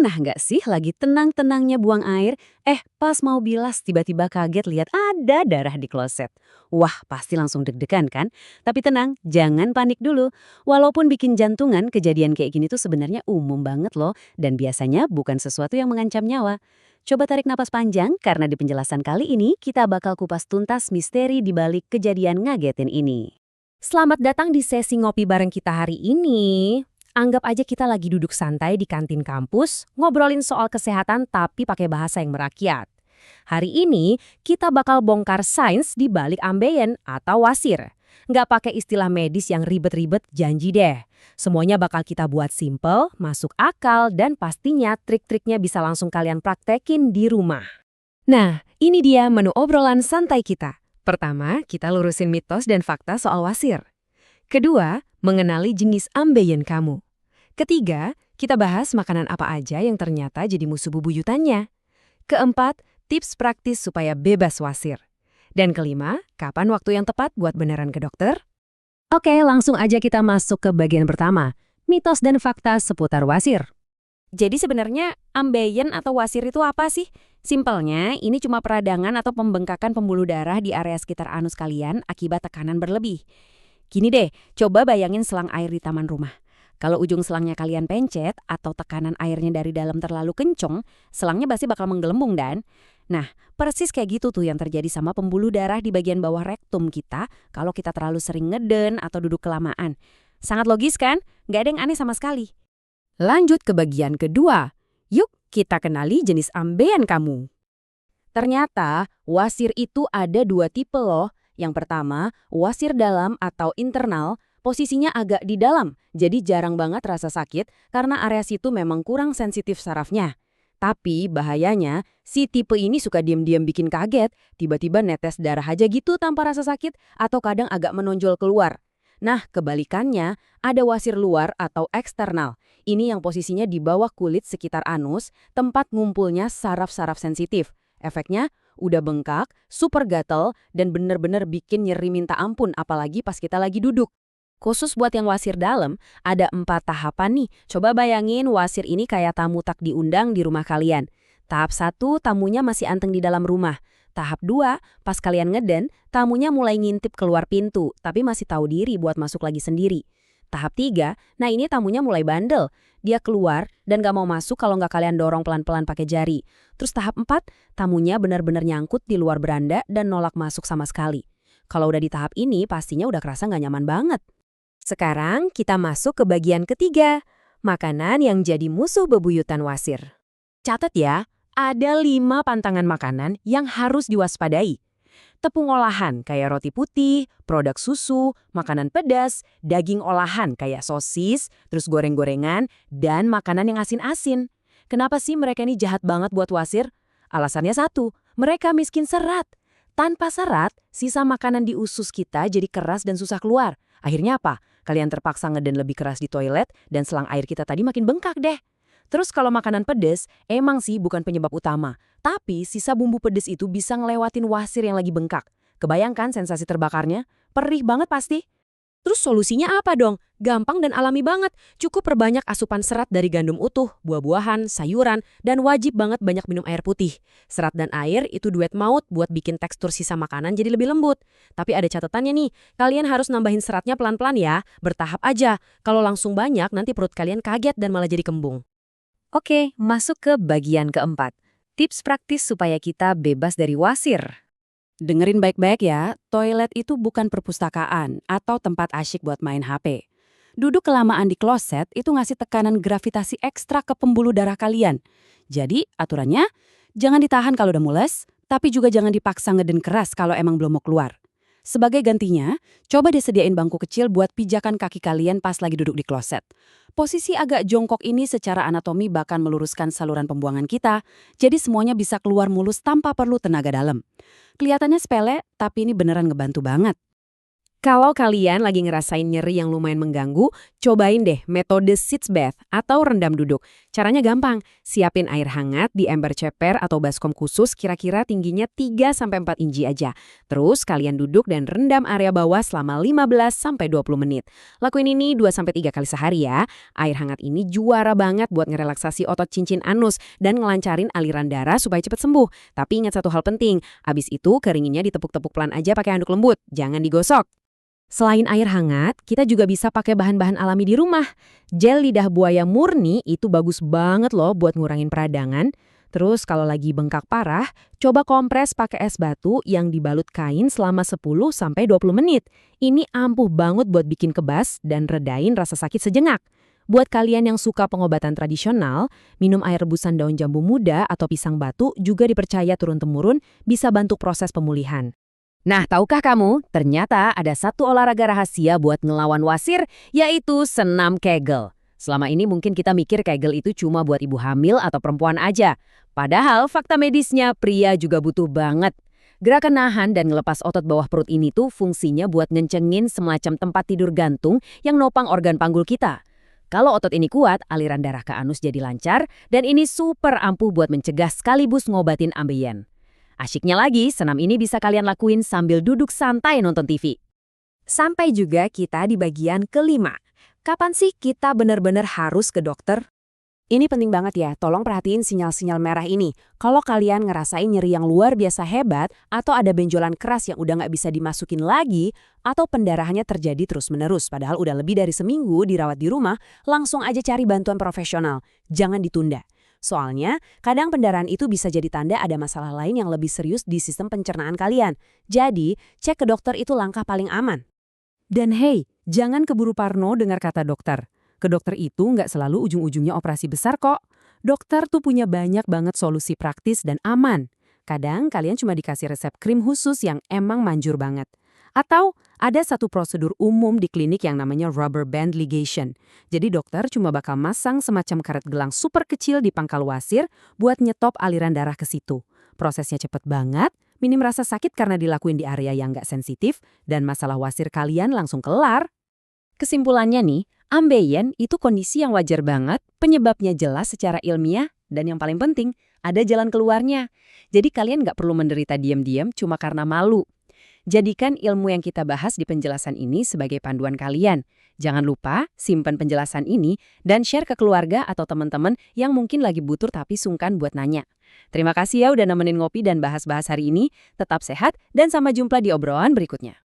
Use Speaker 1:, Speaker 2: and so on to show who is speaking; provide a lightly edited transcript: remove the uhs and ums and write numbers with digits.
Speaker 1: Pernah nggak sih lagi tenang-tenangnya buang air, pas mau bilas tiba-tiba kaget lihat ada darah di kloset. Wah, pasti langsung deg-degan kan? Tapi tenang, jangan panik dulu. Walaupun bikin jantungan, kejadian kayak gini tuh sebenarnya umum banget loh, dan biasanya bukan sesuatu yang mengancam nyawa. Coba tarik napas panjang, karena di penjelasan kali ini kita bakal kupas tuntas misteri di balik kejadian ngagetin ini.
Speaker 2: Selamat datang di sesi ngopi bareng kita hari ini. Anggap aja kita lagi duduk santai di kantin kampus, ngobrolin soal kesehatan tapi pakai bahasa yang merakyat. Hari ini kita bakal bongkar sains di balik ambeien atau wasir. Nggak pakai istilah medis yang ribet-ribet, janji deh. Semuanya bakal kita buat simple, masuk akal, dan pastinya trik-triknya bisa langsung kalian praktekin di rumah. Nah, ini dia menu obrolan santai kita. Pertama, kita lurusin mitos dan fakta soal wasir. Kedua, mengenali jenis ambeien kamu. Ketiga, kita bahas makanan apa aja yang ternyata jadi musuh bubuyutannya. Keempat, tips praktis supaya bebas wasir. Dan kelima, kapan waktu yang tepat buat beneran ke dokter? Oke, langsung aja kita masuk ke bagian pertama, mitos dan fakta seputar wasir. Jadi sebenarnya ambeien atau wasir itu apa sih? Simpelnya, ini cuma peradangan atau pembengkakan pembuluh darah di area sekitar anus kalian akibat tekanan berlebih. Gini deh, coba bayangin selang air di taman rumah. Kalau ujung selangnya kalian pencet atau tekanan airnya dari dalam terlalu kenceng, selangnya pasti bakal menggelembung dan. Nah, persis kayak gitu tuh yang terjadi sama pembuluh darah di bagian bawah rektum kita kalau kita terlalu sering ngeden atau duduk kelamaan. Sangat logis kan? Nggak ada yang aneh sama sekali. Lanjut ke bagian kedua. Yuk, kita kenali jenis ambeien kamu. Ternyata, wasir itu ada dua tipe loh. Yang pertama, wasir dalam atau internal, posisinya agak di dalam, jadi jarang banget rasa sakit karena area situ memang kurang sensitif sarafnya. Tapi bahayanya, si tipe ini suka diam-diam bikin kaget, tiba-tiba netes darah aja gitu tanpa rasa sakit atau kadang agak menonjol keluar. Nah, kebalikannya, ada wasir luar atau eksternal. Ini yang posisinya di bawah kulit sekitar anus, tempat ngumpulnya saraf-saraf sensitif. Efeknya udah bengkak, super gatel, dan bener-bener bikin nyeri minta ampun apalagi pas kita lagi duduk. Khusus buat yang wasir dalam, ada 4 tahapan nih. Coba bayangin wasir ini kayak tamu tak diundang di rumah kalian. Tahap 1, tamunya masih anteng di dalam rumah. Tahap 2, pas kalian ngeden, tamunya mulai ngintip keluar pintu, tapi masih tahu diri buat masuk lagi sendiri. Tahap 3, nah ini tamunya mulai bandel. Dia keluar dan gak mau masuk kalau nggak kalian dorong pelan-pelan pakai jari. Terus tahap 4, tamunya benar-benar nyangkut di luar beranda dan nolak masuk sama sekali. Kalau udah di tahap ini, pastinya udah kerasa nggak nyaman banget. Sekarang kita masuk ke bagian ketiga, makanan yang jadi musuh bebuyutan wasir. Catat ya, ada 5 pantangan makanan yang harus diwaspadai. Tepung olahan kayak roti putih, produk susu, makanan pedas, daging olahan kayak sosis, terus goreng-gorengan, dan makanan yang asin-asin. Kenapa sih mereka ini jahat banget buat wasir? Alasannya satu, mereka miskin serat. Tanpa serat, sisa makanan di usus kita jadi keras dan susah keluar. Akhirnya apa? Kalian terpaksa ngeden lebih keras di toilet dan selang air kita tadi makin bengkak deh. Terus kalau makanan pedes, emang sih bukan penyebab utama. Tapi sisa bumbu pedes itu bisa ngelewatin wasir yang lagi bengkak. Kebayangkan sensasi terbakarnya? Perih banget pasti. Terus solusinya apa dong? Gampang dan alami banget. Cukup perbanyak asupan serat dari gandum utuh, buah-buahan, sayuran, dan wajib banget banyak minum air putih. Serat dan air itu duet maut buat bikin tekstur sisa makanan jadi lebih lembut. Tapi ada catatannya nih, kalian harus nambahin seratnya pelan-pelan ya, bertahap aja. Kalau langsung banyak, nanti perut kalian kaget dan malah jadi kembung. Oke, masuk ke bagian keempat. Tips praktis supaya kita bebas dari wasir. Dengerin baik-baik ya, toilet itu bukan perpustakaan atau tempat asyik buat main HP. Duduk kelamaan di kloset itu ngasih tekanan gravitasi ekstra ke pembuluh darah kalian. Jadi, aturannya, jangan ditahan kalau udah mules, tapi juga jangan dipaksa ngeden keras kalau emang belum mau keluar. Sebagai gantinya, coba disediain bangku kecil buat pijakan kaki kalian pas lagi duduk di kloset. Posisi agak jongkok ini secara anatomi bahkan meluruskan saluran pembuangan kita, jadi semuanya bisa keluar mulus tanpa perlu tenaga dalam. Kelihatannya sepele, tapi ini beneran ngebantu banget. Kalau kalian lagi ngerasain nyeri yang lumayan mengganggu, cobain deh metode sitz bath atau rendam duduk. Caranya gampang, siapin air hangat di ember ceper atau baskom khusus kira-kira tingginya 3-4 inci aja. Terus kalian duduk dan rendam area bawah selama 15-20 menit. Lakuin ini 2-3 kali sehari ya. Air hangat ini juara banget buat ngerelaksasi otot cincin anus dan ngelancarin aliran darah supaya cepat sembuh. Tapi ingat satu hal penting, abis itu keringinnya ditepuk-tepuk pelan aja pakai handuk lembut, jangan digosok. Selain air hangat, kita juga bisa pakai bahan-bahan alami di rumah. Gel lidah buaya murni itu bagus banget loh buat ngurangin peradangan. Terus kalau lagi bengkak parah, coba kompres pakai es batu yang dibalut kain selama 10-20 menit. Ini ampuh banget buat bikin kebas dan redain rasa sakit sejenak. Buat kalian yang suka pengobatan tradisional, minum air rebusan daun jambu muda atau pisang batu juga dipercaya turun-temurun bisa bantu proses pemulihan. Nah, tahukah kamu, ternyata ada satu olahraga rahasia buat ngelawan wasir, yaitu senam Kegel. Selama ini mungkin kita mikir Kegel itu cuma buat ibu hamil atau perempuan aja. Padahal fakta medisnya pria juga butuh banget. Gerakan nahan dan ngelepas otot bawah perut ini tuh fungsinya buat ngencengin semacam tempat tidur gantung yang nopang organ panggul kita. Kalau otot ini kuat, aliran darah ke anus jadi lancar, dan ini super ampuh buat mencegah sekaligus ngobatin ambeien. Asyiknya lagi, senam ini bisa kalian lakuin sambil duduk santai nonton TV. Sampai juga kita di bagian kelima. Kapan sih kita benar-benar harus ke dokter? Ini penting banget ya, tolong perhatiin sinyal-sinyal merah ini. Kalau kalian ngerasain nyeri yang luar biasa hebat, atau ada benjolan keras yang udah nggak bisa dimasukin lagi, atau pendarahannya terjadi terus-menerus, padahal udah lebih dari seminggu dirawat di rumah, langsung aja cari bantuan profesional. Jangan ditunda. Soalnya, kadang pendarahan itu bisa jadi tanda ada masalah lain yang lebih serius di sistem pencernaan kalian. Jadi, cek ke dokter itu langkah paling aman. Dan hey, jangan keburu parno dengar kata dokter. Ke dokter itu nggak selalu ujung-ujungnya operasi besar kok. Dokter tuh punya banyak banget solusi praktis dan aman. Kadang kalian cuma dikasih resep krim khusus yang emang manjur banget. Atau ada satu prosedur umum di klinik yang namanya rubber band ligation. Jadi dokter cuma bakal masang semacam karet gelang super kecil di pangkal wasir buat nyetop aliran darah ke situ. Prosesnya cepet banget, minim rasa sakit karena dilakuin di area yang nggak sensitif, dan masalah wasir kalian langsung kelar. Kesimpulannya nih, ambeien itu kondisi yang wajar banget, penyebabnya jelas secara ilmiah, dan yang paling penting, ada jalan keluarnya. Jadi kalian nggak perlu menderita diam-diam cuma karena malu. Jadikan ilmu yang kita bahas di penjelasan ini sebagai panduan kalian. Jangan lupa simpan penjelasan ini dan share ke keluarga atau teman-teman yang mungkin lagi butuh tapi sungkan buat nanya. Terima kasih ya udah nemenin ngopi dan bahas-bahas hari ini. Tetap sehat dan sampai jumpa di obrolan berikutnya.